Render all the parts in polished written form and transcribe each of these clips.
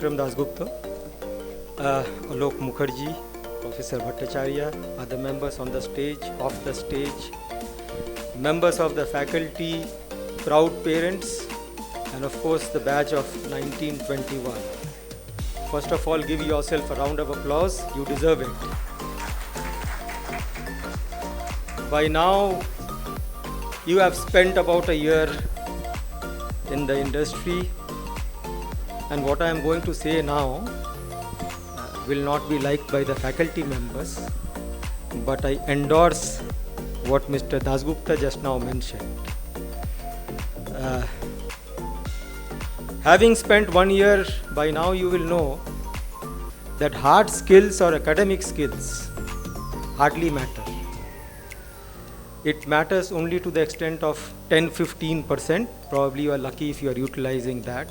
Vikram Dasgupta, Alok Mukherjee, Professor Bhattacharya, other members on the stage, off the stage, members of the faculty, proud parents, and of course the badge of 1921. First of all, give yourself a round of applause. You deserve it. By now, you have spent about a year in the industry, and what I am going to say now will not be liked by the faculty members, but I endorse what Mr. Dasgupta just now mentioned. Having spent 1 year, by now you will know that hard skills or academic skills hardly matter. It matters only to the extent of 10-15%. Probably you are lucky if you are utilizing that.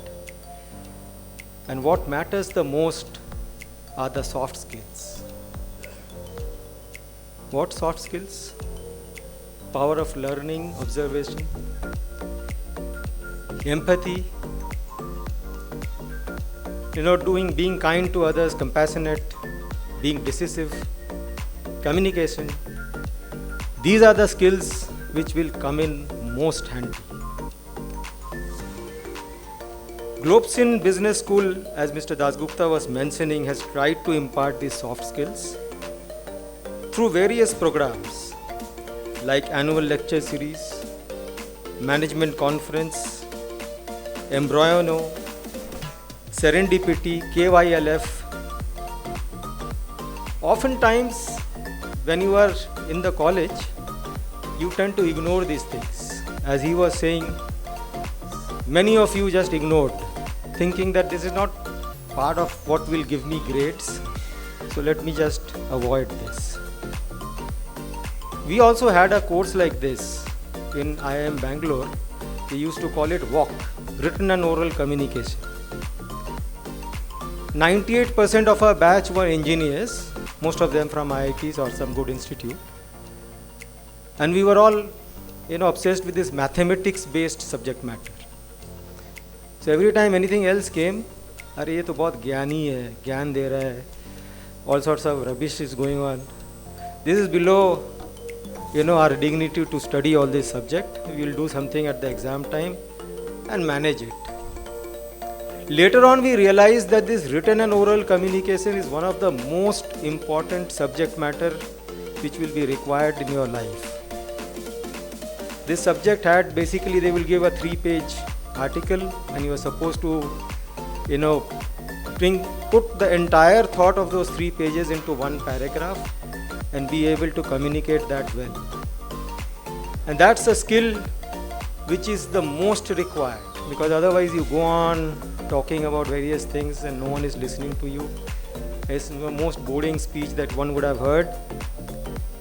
And what matters the most are the soft skills. What soft skills? Power of learning, observation, empathy, being kind to others, compassionate, being decisive, communication. These are the skills which will come in most handy. Globsyn Business School, as Mr. Dasgupta was mentioning, has tried to impart these soft skills through various programs like annual lecture series, management conference, Embryono, Serendipity, KYLF. Oftentimes, when you are in the college, you tend to ignore these things. As he was saying, many of you just ignored, thinking that this is not part of what will give me grades, so let me just avoid this. We also had a course like this in IIM Bangalore. We used to call it WALK, Written and Oral Communication. 98% of our batch were engineers, most of them from IITs or some good institute. And we were all, obsessed with this mathematics-based subject matter. So every time anything else came, अरे ये तो बहुत ज्ञानी है, ज्ञान दे रहा है, all sorts of rubbish is going on. This is below, our dignity to study all this subject. We will do something at the exam time and manage it. Later on, we realized that this written and oral communication is one of the most important subject matter which will be required in your life. This subject had basically, they will give a 3-page article and you are supposed to, put the entire thought of those 3 pages into one paragraph and be able to communicate that well. And that's a skill which is the most required, because otherwise you go on talking about various things and no one is listening to you. It's the most boring speech that one would have heard,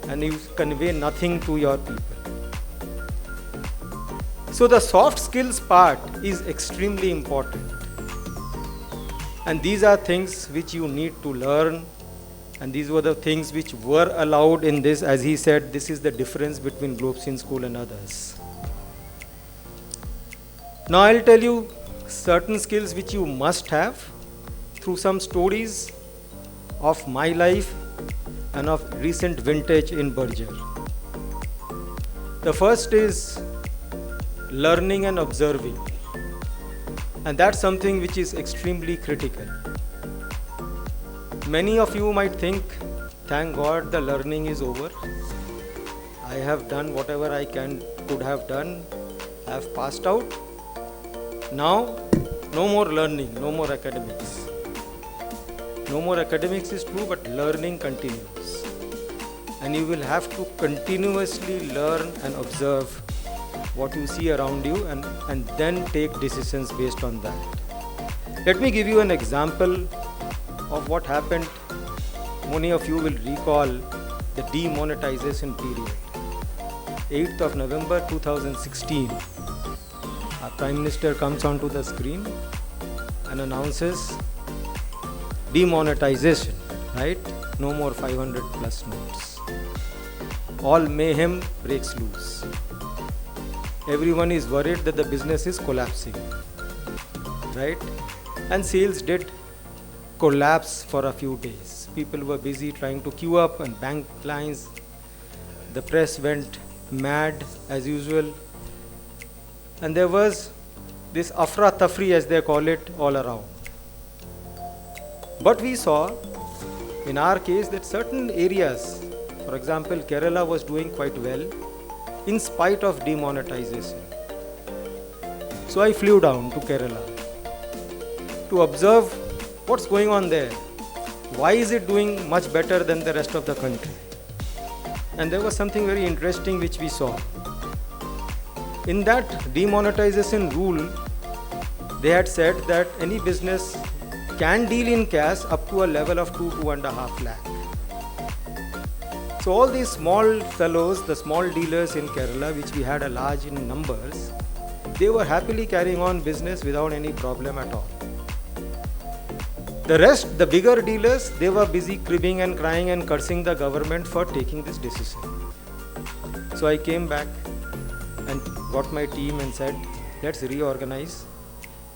and you convey nothing to your people. So the soft skills part is extremely important. And these are things which you need to learn. And these were the things which were allowed in this. As he said, this is the difference between Globsyn School and others. Now I'll tell you certain skills which you must have through some stories of my life and of recent vintage in Berger. The first is learning and observing. And that's something which is extremely critical. Many of you might think, thank God the learning is over. I have done whatever I could have done. I have passed out. Now, no more learning, no more academics. No more academics is true, but learning continues. And you will have to continuously learn and observe what you see around you and then take decisions based on that. Let me give you an example of what happened. Many of you will recall the demonetization period. 8th of November 2016. Our Prime Minister comes onto the screen and announces demonetization, right? No more 500 plus notes. All mayhem breaks loose. Everyone is worried that the business is collapsing, right? And sales did collapse for a few days. People were busy trying to queue up and bank lines. The press went mad as usual. And there was this afra-tafri, as they call it, all around. But we saw, in our case, that certain areas, for example, Kerala was doing quite well in spite of demonetization. So I flew down to Kerala to observe what's going on there. Why is it doing much better than the rest of the country? And there was something very interesting which we saw. In that demonetization rule, they had said that any business can deal in cash up to a level of 2.5 lakh. So all these small fellows, the small dealers in Kerala, which we had a large in numbers, they were happily carrying on business without any problem at all. The rest, the bigger dealers, they were busy cribbing and crying and cursing the government for taking this decision. So I came back and got my team and said, let's reorganize.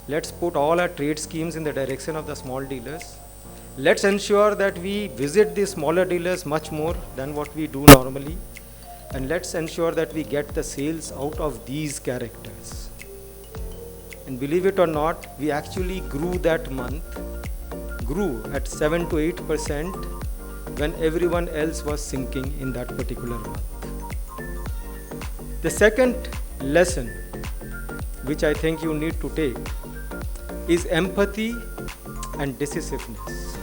Let's put all our trade schemes in the direction of the small dealers. Let's ensure that we visit the smaller dealers much more than what we do normally. And let's ensure that we get the sales out of these characters. And believe it or not, we actually grew that month, grew at 7 to 8% when everyone else was sinking in that particular month. The second lesson, which I think you need to take, is empathy and decisiveness.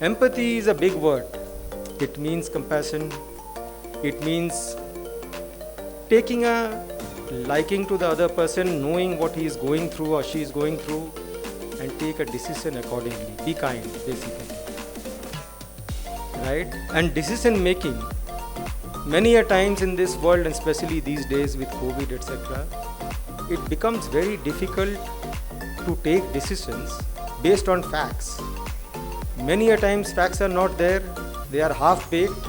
Empathy is a big word. It means compassion. It means taking a liking to the other person, knowing what he is going through or she is going through, and take a decision accordingly. Be kind, basically. Right? And decision making, many a times in this world, and especially these days with COVID, etc., it becomes very difficult to take decisions based on facts. Many a times facts are not there, they are half-baked,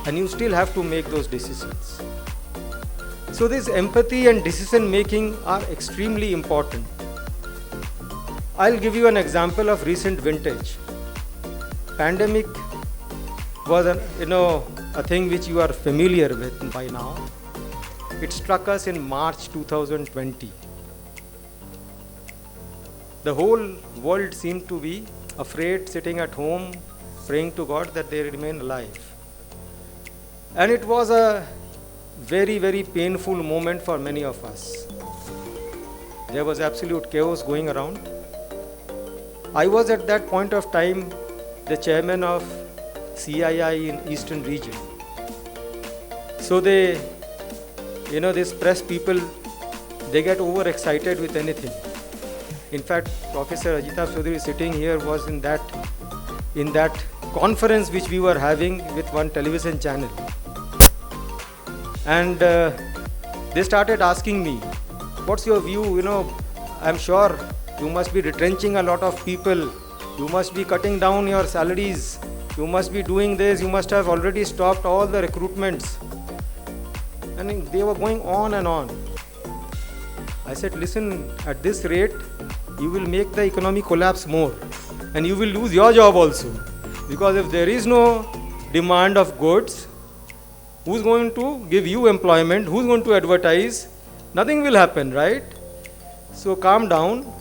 and you still have to make those decisions. So this empathy and decision making are extremely important. I'll give you an example of recent vintage. Pandemic was a thing which you are familiar with by now. It struck us in March 2020. The whole world seemed to be afraid, sitting at home, praying to God that they remain alive. And it was a very, very painful moment for many of us. There was absolute chaos going around. I was at that point of time the chairman of CII in Eastern region. So these press people, they get overexcited with anything. In fact, Professor Ajita Chaudhary sitting here was in that conference which we were having with one television channel. And they started asking me, what's your view? I'm sure you must be retrenching a lot of people. You must be cutting down your salaries. You must be doing this. You must have already stopped all the recruitments. And they were going on and on. I said, listen, at this rate, you will make the economy collapse more. And you will lose your job also. Because if there is no demand of goods, who's going to give you employment? Who's going to advertise? Nothing will happen, right? So calm down.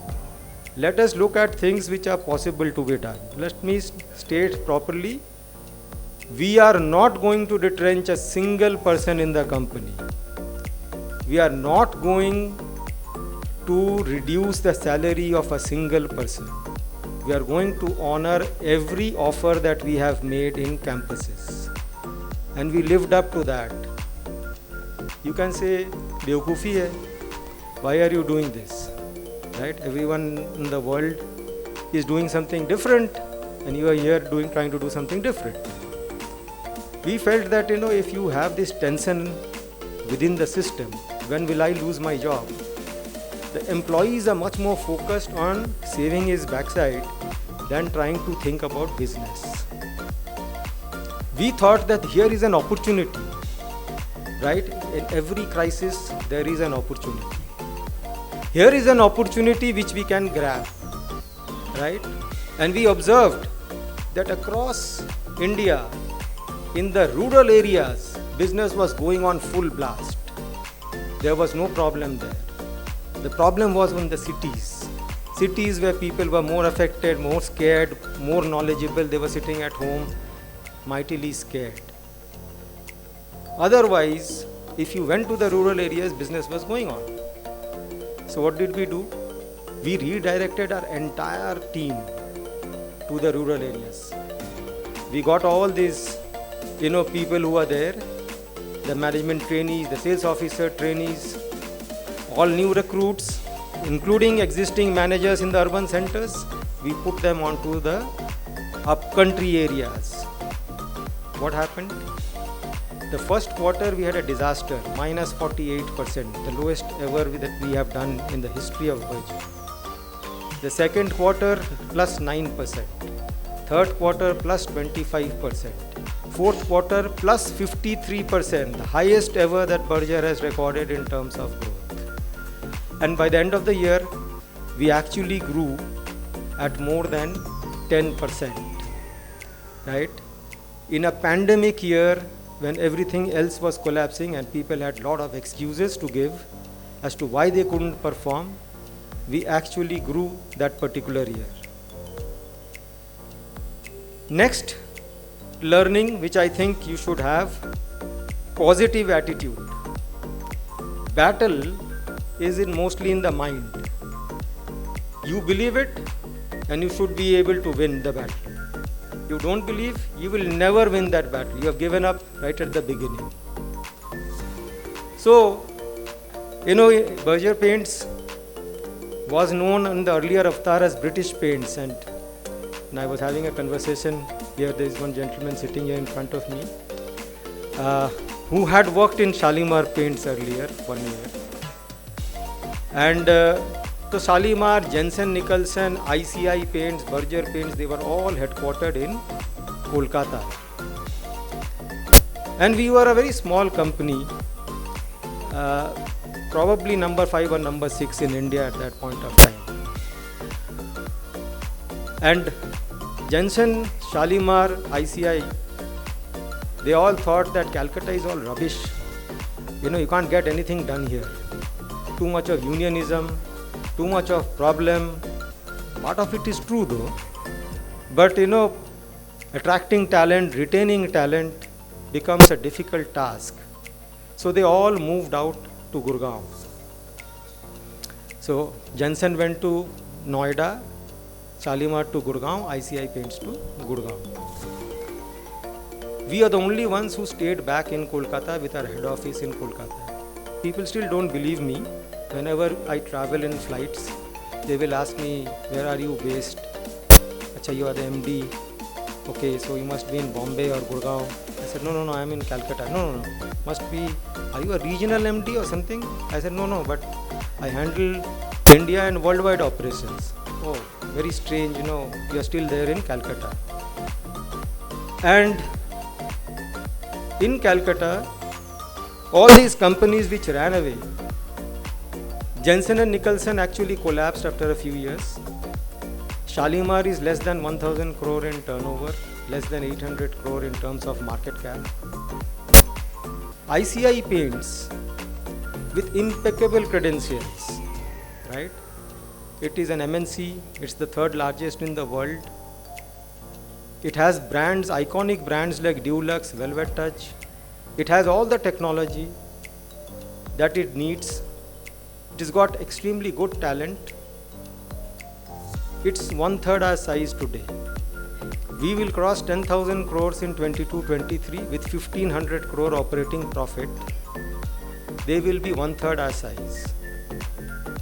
Let us look at things which are possible to be done. Let me state properly. We are not going to retrench a single person in the company. We are not going to reduce the salary of a single person. We are going to honor every offer that we have made in campuses. And we lived up to that. You can say, Beokufi hai. Why are you doing this? Right? Everyone in the world is doing something different, and you are here trying to do something different. We felt that, if you have this tension within the system, when will I lose my job? The employees are much more focused on saving his backside than trying to think about business. We thought that here is an opportunity, right? In every crisis, there is an opportunity. Here is an opportunity which we can grab. right? And we observed that across India, in the rural areas, business was going on full blast. There was no problem there. The problem was in the cities. Cities where people were more affected, more scared, more knowledgeable. They were sitting at home, mightily scared. Otherwise, if you went to the rural areas, business was going on. So what did we do? We redirected our entire team to the rural areas. We got all these, people who are there, the management trainees, the sales officer trainees, all new recruits, including existing managers in the urban centers. We put them onto the upcountry areas. What happened? The first quarter we had a disaster, minus 48%, the lowest ever that we have done in the history of budget. The second quarter plus 9%, third quarter plus 25%, fourth quarter plus 53%, the highest ever that Berger has recorded in terms of growth. And by the end of the year, we actually grew at more than 10%, right? In a pandemic year, when everything else was collapsing and people had a lot of excuses to give as to why they couldn't perform, we actually grew that particular year. Next, learning, which I think you should have, positive attitude. Battle is mostly in the mind. You believe it and you should be able to win the battle. You don't believe, you will never win that battle. You have given up right at the beginning. So, Berger Paints was known in the earlier avatar as British Paints, and I was having a conversation here. There is one gentleman sitting here in front of me who had worked in Shalimar Paints earlier, 1 year. And so Shalimar, Jensen Nicholson, ICI Paints, Berger Paints, they were all headquartered in Kolkata. And we were a very small company, probably number 5 or number 6 in India at that point of time. And Jensen, Shalimar, ICI, they all thought that Calcutta is all rubbish. You can't get anything done here. Too much of unionism, too much of problem. Part of it is true though. But attracting talent, retaining talent becomes a difficult task. So they all moved out to Gurgaon. So Jensen went to Noida, Shalimar to Gurgaon, ICI Paints to Gurgaon. We are the only ones who stayed back in Kolkata with our head office in Kolkata. People still don't believe me. Whenever I travel in flights, they will ask me, where are you based? Acha, you are the MD. Okay, so you must be in Bombay or Gurgaon. I said, no, I am in Calcutta. No, must be, are you a regional MD or something? I said, no, but I handle India and worldwide operations. Oh, very strange, you are still there in Calcutta. And in Calcutta, all these companies which ran away, Jensen and Nicholson actually collapsed after a few years. Shalimar is less than 1,000 crore in turnover, less than 800 crore in terms of market cap. ICI Paints, with impeccable credentials, right? It is an MNC, it's the third largest in the world. It has brands, iconic brands like Dulux, Velvet Touch. It has all the technology that it needs. It has got extremely good talent. It's 1/3 our size today. We will cross 10,000 crores in 22-23 with 1,500 crore operating profit. They will be 1/3 our size.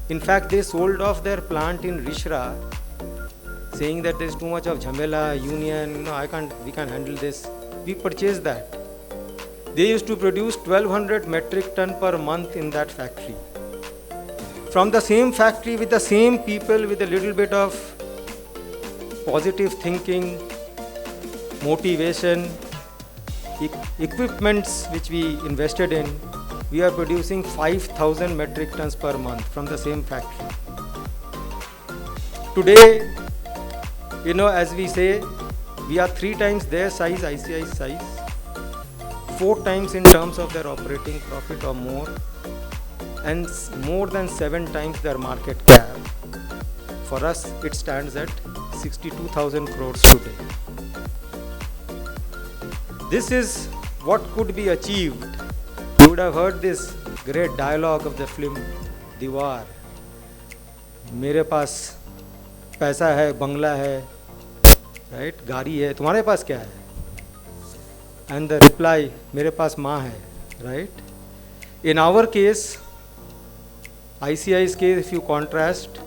In fact, they sold off their plant in Rishra, saying that there's too much of jhamela, union, we can't handle this. We purchased that. They used to produce 1,200 metric ton per month in that factory. From the same factory with the same people with a little bit of positive thinking, motivation, equipments which we invested in, we are producing 5,000 metric tons per month from the same factory. Today, You know, as we say, we are 3 times their size, ICI's size, 4 times in terms of their operating profit or more, and more than 7 times their market cap. For us, it stands at 62,000 crores today. This is what could be achieved. You would have heard this great dialogue of the film Diwar. मेरे पास पैसा है, बंगला है, right? गाड़ी है, तुम्हारे पास क्या है? And the reply, मेरे पास माँ है, right? In our case, ICI's case, if you contrast,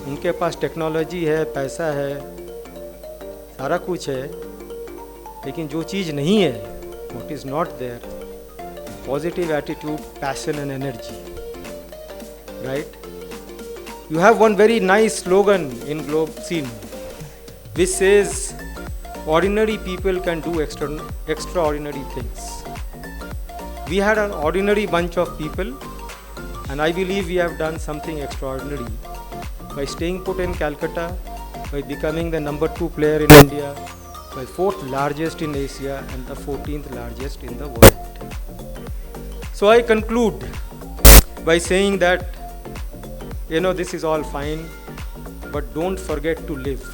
उनके पास टेक्नोलॉजी है, पैसा है, सारा कुछ है, लेकिन जो चीज़ नहीं है, what is not there, positive attitude, passion and energy, right? You have one very nice slogan in Globsyn, which says, ordinary people can do extraordinary things. We had an ordinary bunch of people, and I believe we have done something extraordinary by staying put in Calcutta, by becoming the number 2 player in India, by 4th largest in Asia and the 14th largest in the world. So I conclude by saying that, you know, this is all fine, but don't forget to live.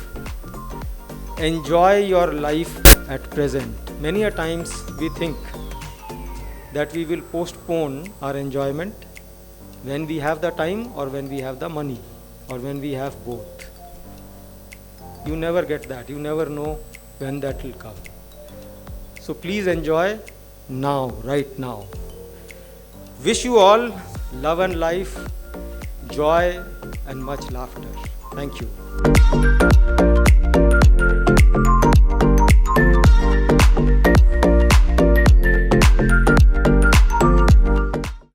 Enjoy your life at present. Many a times we think that we will postpone our enjoyment when we have the time or when we have the money or when we have both. You never get that. You never know when that will come. So please enjoy now, right now. Wish you all love and life, joy and much laughter. Thank you.